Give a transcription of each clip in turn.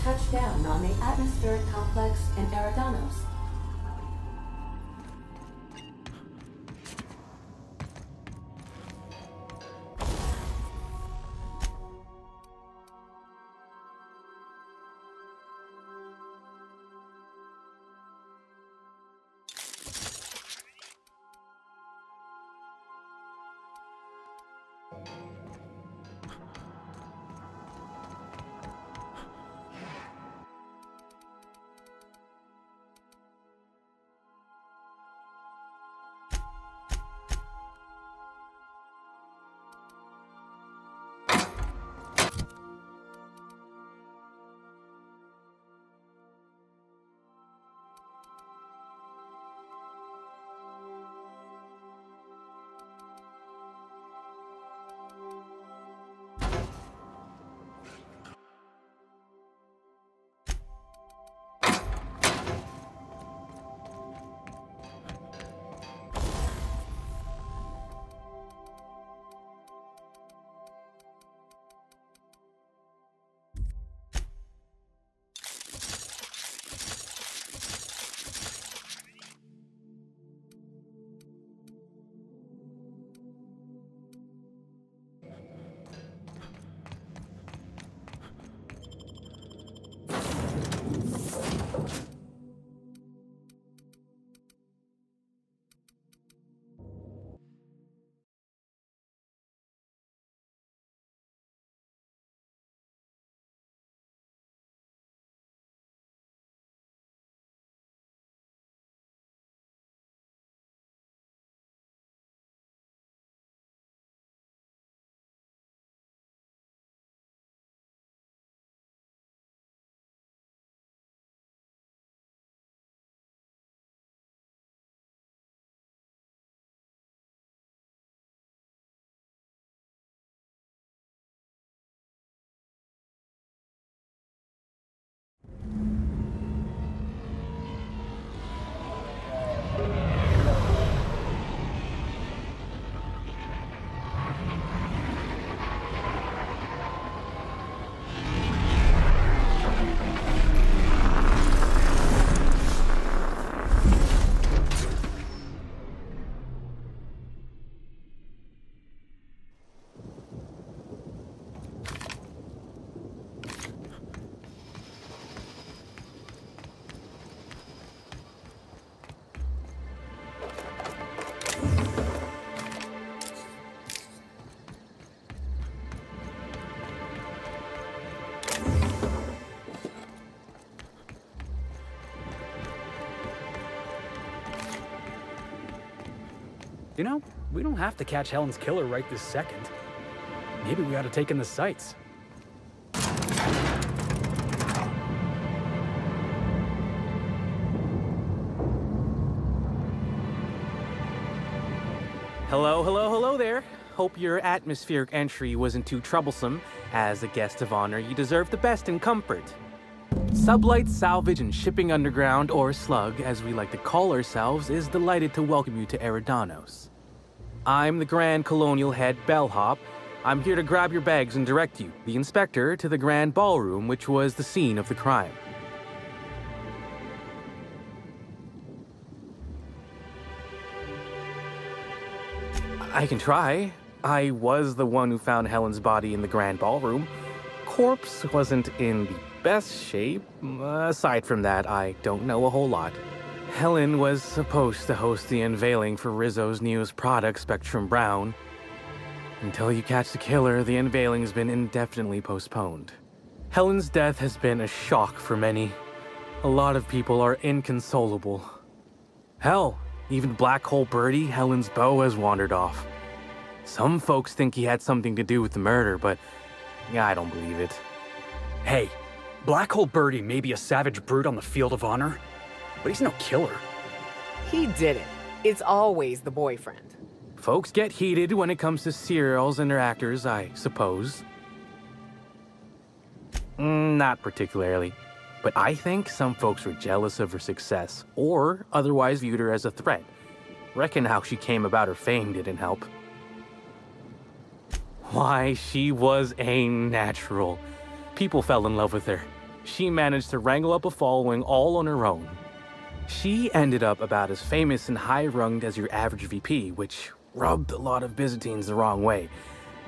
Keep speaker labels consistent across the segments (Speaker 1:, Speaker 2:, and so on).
Speaker 1: touched down on the atmospheric complex in Eridanos.
Speaker 2: You know, we don't have to catch Helen's killer right this second. Maybe we ought to take in the sights.
Speaker 3: Hello there. Hope your atmospheric entry wasn't too troublesome. As a guest of honor, you deserve the best in comfort. Sublight Salvage and Shipping Underground, or Slug, as we like to call ourselves, is delighted to welcome you to Eridanos. I'm the Grand Colonial Head Bellhop. I'm here to grab your bags and direct you, the Inspector, to the Grand Ballroom, which was the scene of the crime. I can try. I was the one who found Helen's body in the Grand Ballroom. Corpse wasn't in the best shape. Aside from that, I don't know a whole lot. Helen was supposed to host the unveiling for Rizzo's newest product, Spectrum Brown. Until you catch the killer, the unveiling's been indefinitely postponed. Helen's death has been a shock for many. A lot of people are inconsolable. Hell, even Black Hole Birdie, Helen's beau, has wandered off. Some folks think he had something to do with the murder, but I don't believe it.
Speaker 2: Hey, Black Hole Birdie may be a savage brute on the field of honor, but he's no killer.
Speaker 4: He did it. It's always the boyfriend.
Speaker 3: Folks get heated when it comes to serials and their actors, I suppose. Not particularly. But I think some folks were jealous of her success, or otherwise viewed her as a threat. Reckon how she came about her fame didn't help. Why, she was a natural. People fell in love with her. She managed to wrangle up a following all on her own. She ended up about as famous and high-runged as your average VP, which rubbed a lot of Byzantines the wrong way.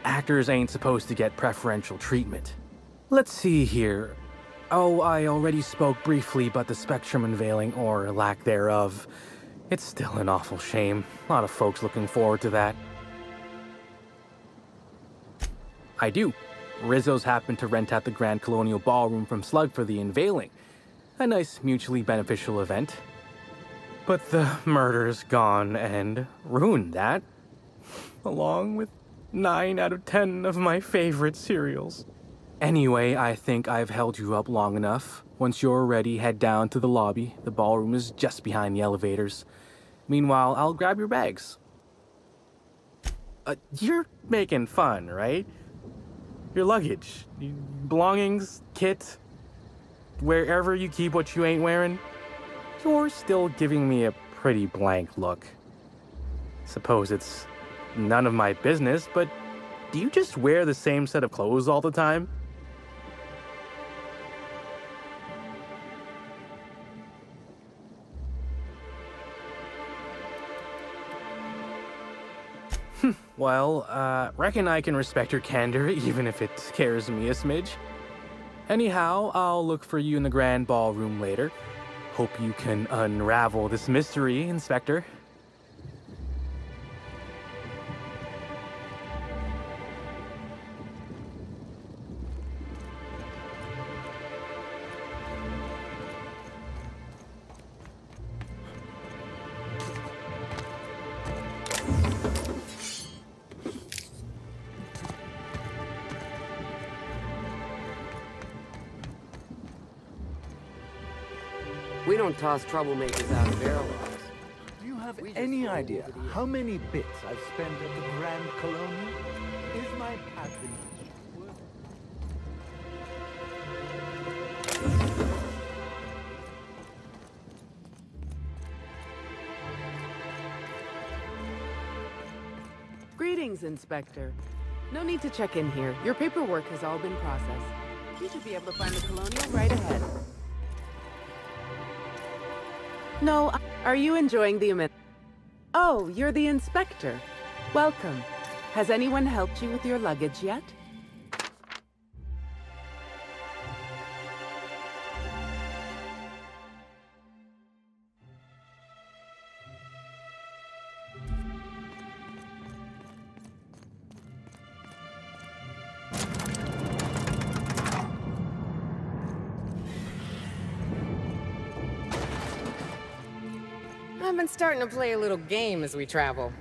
Speaker 3: Actors ain't supposed to get preferential treatment. Let's see here. Oh, I already spoke briefly about the spectrum unveiling, or lack thereof. It's still an awful shame. A lot of folks looking forward to that. I do. Rizzo's happened to rent out the Grand Colonial Ballroom from Slug for the unveiling. A nice mutually beneficial event. But the murder's gone and ruined that. Along with 9 out of 10 of my favorite cereals. Anyway, I think I've held you up long enough. Once you're ready, head down to the lobby. The ballroom is just behind the elevators. Meanwhile, I'll grab your bags. You're making fun, right? Your luggage, belongings, kit, wherever you keep what you ain't wearing. You're still giving me a pretty blank look. Suppose it's none of my business, but do you just wear the same set of clothes all the time? Well, reckon I can respect your candor, even if it scares me a smidge. Anyhow, I'll look for you in the Grand Ballroom later. Hope you can unravel this mystery, Inspector.
Speaker 5: We don't toss troublemakers out of airlocks.
Speaker 6: Do you have any idea how many bits I've spent at the Grand Colonial? Is my patronage worth it?
Speaker 4: Greetings, Inspector. No need to check in here. Your paperwork has all been processed. You should be able to find the Colonial right ahead. No, are you enjoying the amenities? Oh, you're the Inspector. Welcome. Has anyone helped you with your luggage yet?
Speaker 7: I've been starting to play a little game as we travel.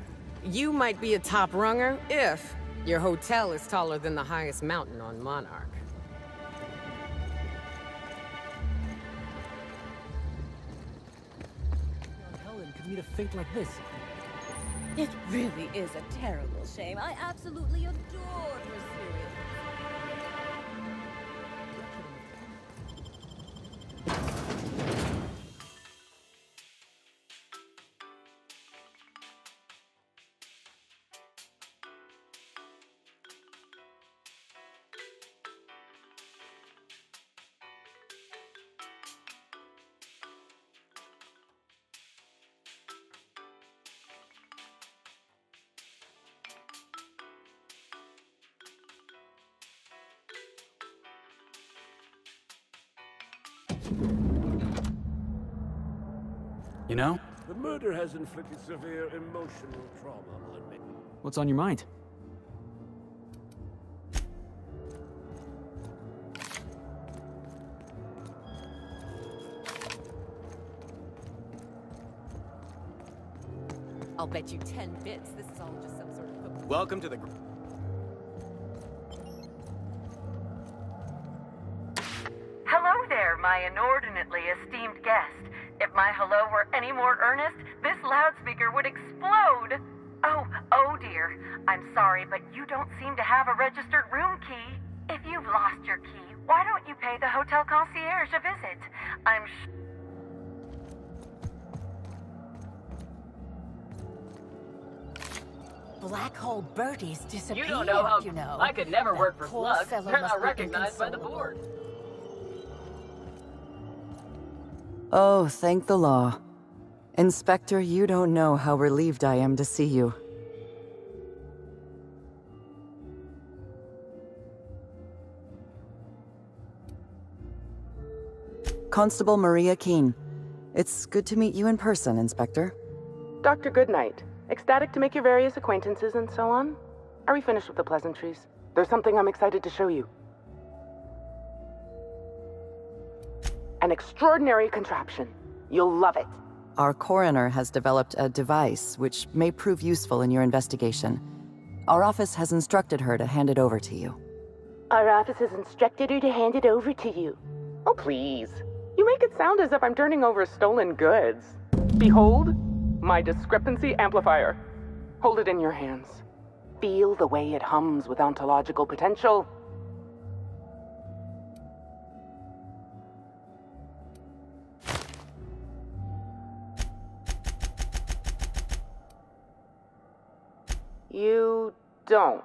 Speaker 7: You might be a top runger if your hotel is taller than the highest mountain on Monarch.
Speaker 2: Helen could meet a fate like this.
Speaker 8: It really is a terrible shame. I absolutely adore her cereal.
Speaker 2: You know?
Speaker 9: The murder has inflicted severe emotional trauma on me.
Speaker 2: What's on your mind?
Speaker 8: I'll bet you 10 bits this is all just some sort of...
Speaker 3: Welcome to the...
Speaker 10: Hello there, my inordinately esteemed guest. If my hello were any more earnest, this loudspeaker would explode. Oh dear. I'm sorry, but you don't seem to have a registered room key. If you've lost your key, why don't you pay the hotel concierge a visit?
Speaker 8: Black hole birdies disappeared,
Speaker 5: You don't know how...
Speaker 8: you know.
Speaker 5: I could never
Speaker 8: That
Speaker 5: work for
Speaker 8: poor
Speaker 5: Slug.
Speaker 8: fellow
Speaker 5: They're
Speaker 8: must
Speaker 5: not
Speaker 8: be
Speaker 5: recognized by the
Speaker 8: inconsolable.
Speaker 5: board.
Speaker 11: Oh, thank the law. Inspector, you don't know how relieved I am to see you. Constable Maria Keene. It's good to meet you in person, Inspector.
Speaker 4: Dr. Goodnight. Ecstatic to make your various acquaintances and so on. Are we finished with the pleasantries? There's something I'm excited to show you. An extraordinary contraption. You'll love it.
Speaker 11: Our coroner has developed a device which may prove useful in your investigation. Our office has instructed her to hand it over to you.
Speaker 4: Our office has instructed her to hand it over to you. Oh, please. You make it sound as if I'm turning over stolen goods. Behold, my discrepancy amplifier. Hold it in your hands. Feel the way it hums with ontological potential. You don't.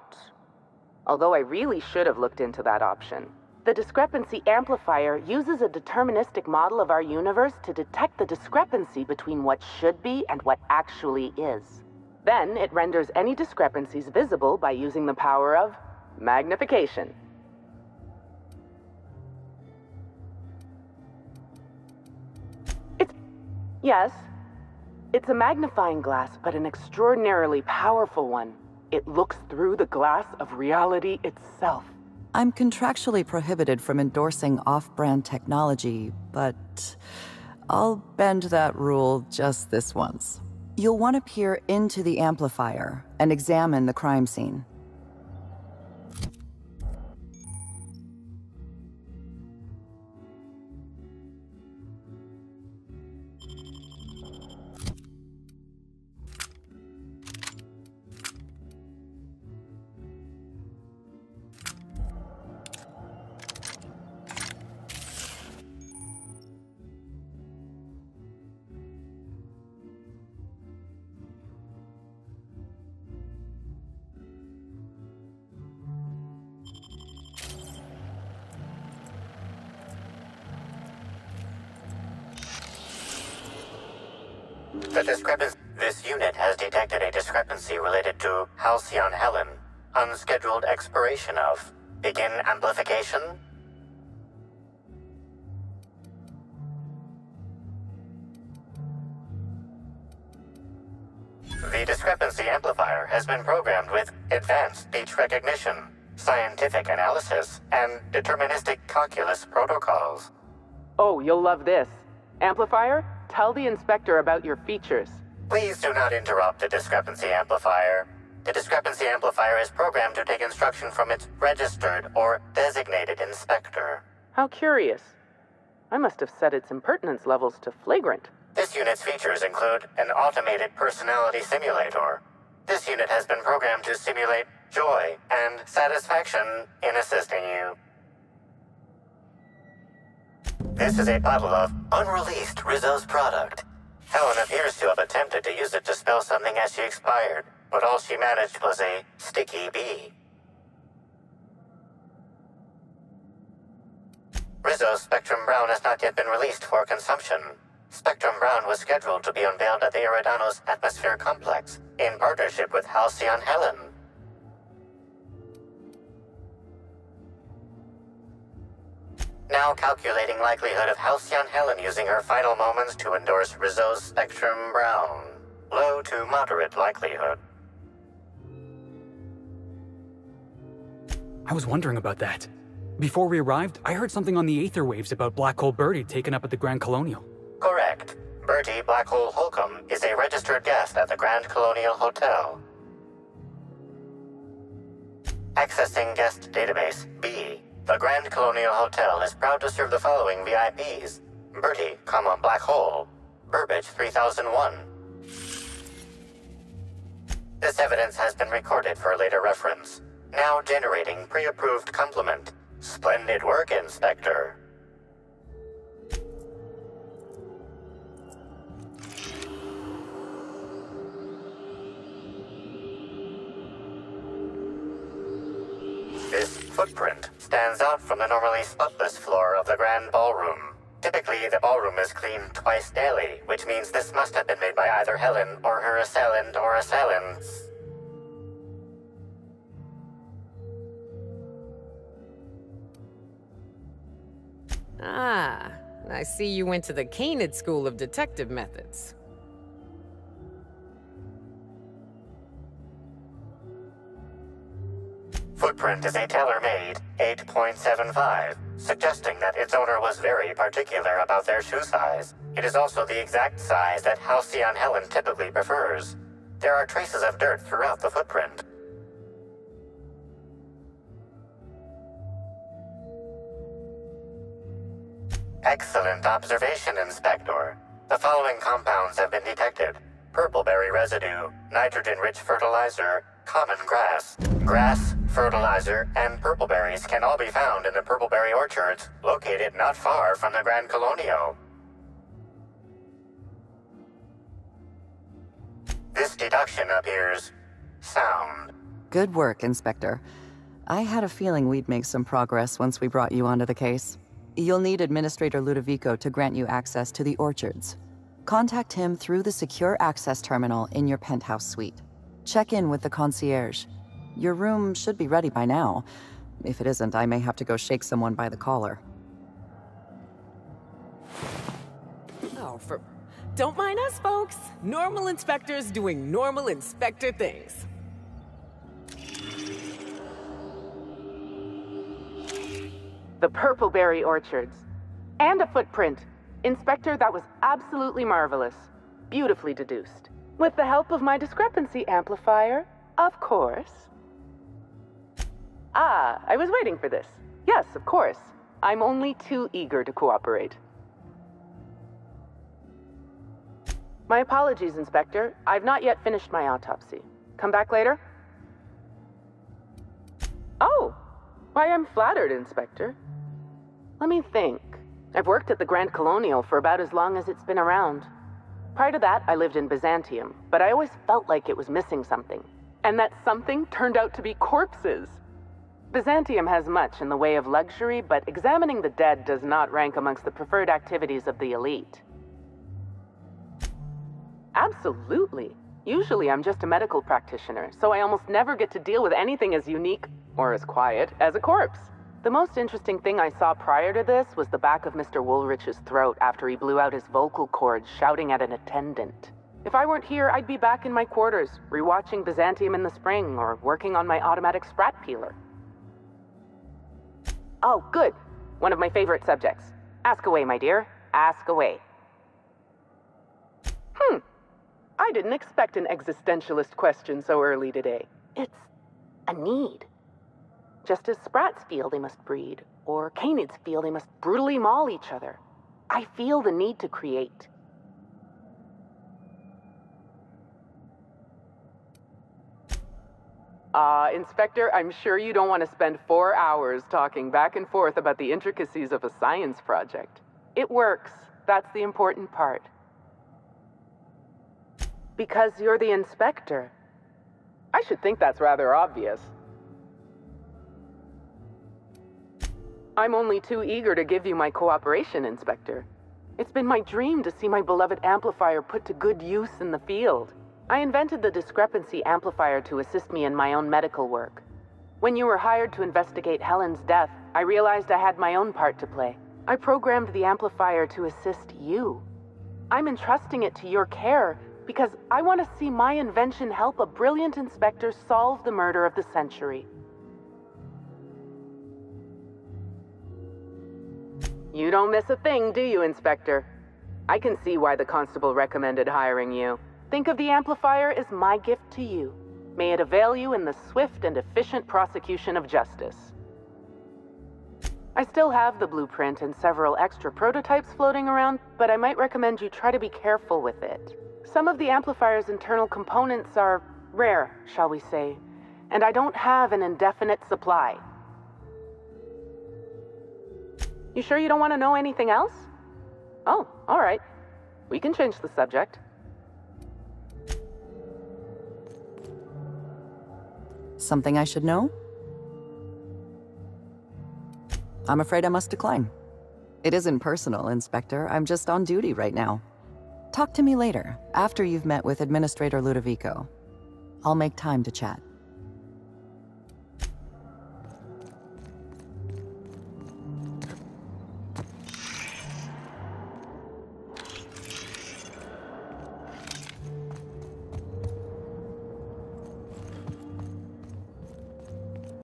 Speaker 4: Although I really should have looked into that option. The discrepancy amplifier uses a deterministic model of our universe to detect the discrepancy between what should be and what actually is. Then it renders any discrepancies visible by using the power of magnification. Yes, it's a magnifying glass, but an extraordinarily powerful one. It looks through the glass of reality itself.
Speaker 11: I'm contractually prohibited from endorsing off-brand technology, but I'll bend that rule just this once. You'll want to peer into the amplifier and examine the crime scene.
Speaker 12: This unit has detected a discrepancy related to Halcyon Helen. Unscheduled expiration of. Begin amplification. The discrepancy amplifier has been programmed with advanced speech recognition, scientific analysis, and deterministic calculus protocols.
Speaker 4: Oh, you'll love this. Amplifier, tell the inspector about your features.
Speaker 12: Please do not interrupt the discrepancy amplifier. The discrepancy amplifier is programmed to take instruction from its registered or designated inspector.
Speaker 4: How curious. I must have set its impertinence levels to flagrant.
Speaker 12: This unit's features include an automated personality simulator. This unit has been programmed to simulate joy and satisfaction in assisting you. This is a bottle of unreleased Rizzo's product. Helen appears to have attempted to use it to spell something as she expired, but all she managed was a sticky bee. Rizzo's Spectrum Brown has not yet been released for consumption. Spectrum Brown was scheduled to be unveiled at the Eridanos Atmosphere Complex in partnership with Halcyon Helen. Now calculating likelihood of Halcyon Helen using her final moments to endorse Rizzo's Spectrum Brown. Low to moderate likelihood.
Speaker 2: I was wondering about that. Before we arrived, I heard something on the aether waves about Black Hole Birdie taken up at the Grand Colonial.
Speaker 12: Correct. Bertie Black Hole Holcomb is a registered guest at the Grand Colonial Hotel. Accessing guest database B. The Grand Colonial Hotel is proud to serve the following VIPs. Bertie, Black Hole. Burbage 3001. This evidence has been recorded for later reference. Now generating pre-approved compliment. Splendid work, Inspector. This footprint stands out from the normally spotless floor of the Grand Ballroom. Typically, the ballroom is cleaned twice daily, which means this must have been made by either Helen or her assailant or assailants.
Speaker 7: Ah, I see you went to the Canid School of Detective Methods.
Speaker 12: Footprint is a tailor-made 8.75, suggesting that its owner was very particular about their shoe size. It is also the exact size that Halcyon Helen typically prefers. There are traces of dirt throughout the footprint. Excellent observation, Inspector. The following compounds have been detected: purpleberry residue, nitrogen-rich fertilizer, common grass. Grass, fertilizer, and purpleberries can all be found in the purpleberry orchards, located not far from the Grand Colonio. This deduction appears sound.
Speaker 11: Good work, Inspector. I had a feeling we'd make some progress once we brought you onto the case. You'll need Administrator Ludovico to grant you access to the orchards. Contact him through the secure access terminal in your penthouse suite. Check in with the concierge. Your room should be ready by now. If it isn't, I may have to go shake someone by the collar.
Speaker 7: Oh, don't mind us, folks. Normal inspectors doing normal inspector things.
Speaker 4: The purpleberry orchards. And a footprint. Inspector, that was absolutely marvelous. Beautifully deduced. With the help of my discrepancy amplifier, of course. Ah, I was waiting for this. Yes, of course. I'm only too eager to cooperate. My apologies, Inspector. I've not yet finished my autopsy. Come back later? Oh! Why, I'm flattered, Inspector. Let me think. I've worked at the Grand Colonial for about as long as it's been around. Prior to that, I lived in Byzantium, but I always felt like it was missing something. And that something turned out to be corpses. Byzantium has much in the way of luxury, but examining the dead does not rank amongst the preferred activities of the elite. Absolutely. Usually I'm just a medical practitioner, so I almost never get to deal with anything as unique, or as quiet, as a corpse. The most interesting thing I saw prior to this was the back of Mr. Woolrich's throat after he blew out his vocal cords shouting at an attendant. If I weren't here, I'd be back in my quarters, rewatching Byzantium in the spring, or working on my automatic sprat peeler. Oh, good. One of my favorite subjects. Ask away, my dear. Ask away. I didn't expect an existentialist question so early today. It's a need. Just as sprats feel they must breed, or canids feel they must brutally maul each other, I feel the need to create. Inspector, I'm sure you don't want to spend 4 hours talking back and forth about the intricacies of a science project. It works. That's the important part. Because you're the inspector. I should think that's rather obvious. I'm only too eager to give you my cooperation, Inspector. It's been my dream to see my beloved amplifier put to good use in the field. I invented the discrepancy amplifier to assist me in my own medical work. When you were hired to investigate Helen's death, I realized I had my own part to play. I programmed the amplifier to assist you. I'm entrusting it to your care because I want to see my invention help a brilliant inspector solve the murder of the century. You don't miss a thing, do you, Inspector? I can see why the constable recommended hiring you. Think of the amplifier as my gift to you. May it avail you in the swift and efficient prosecution of justice. I still have the blueprint and several extra prototypes floating around, but I might recommend you try to be careful with it. Some of the amplifier's internal components are rare, shall we say, and I don't have an indefinite supply. You sure you don't want to know anything else? Oh, all right. We can change the subject.
Speaker 11: Something I should know? I'm afraid I must decline. It isn't personal, Inspector. I'm just on duty right now. Talk to me later, after you've met with Administrator Ludovico. I'll make time to chat.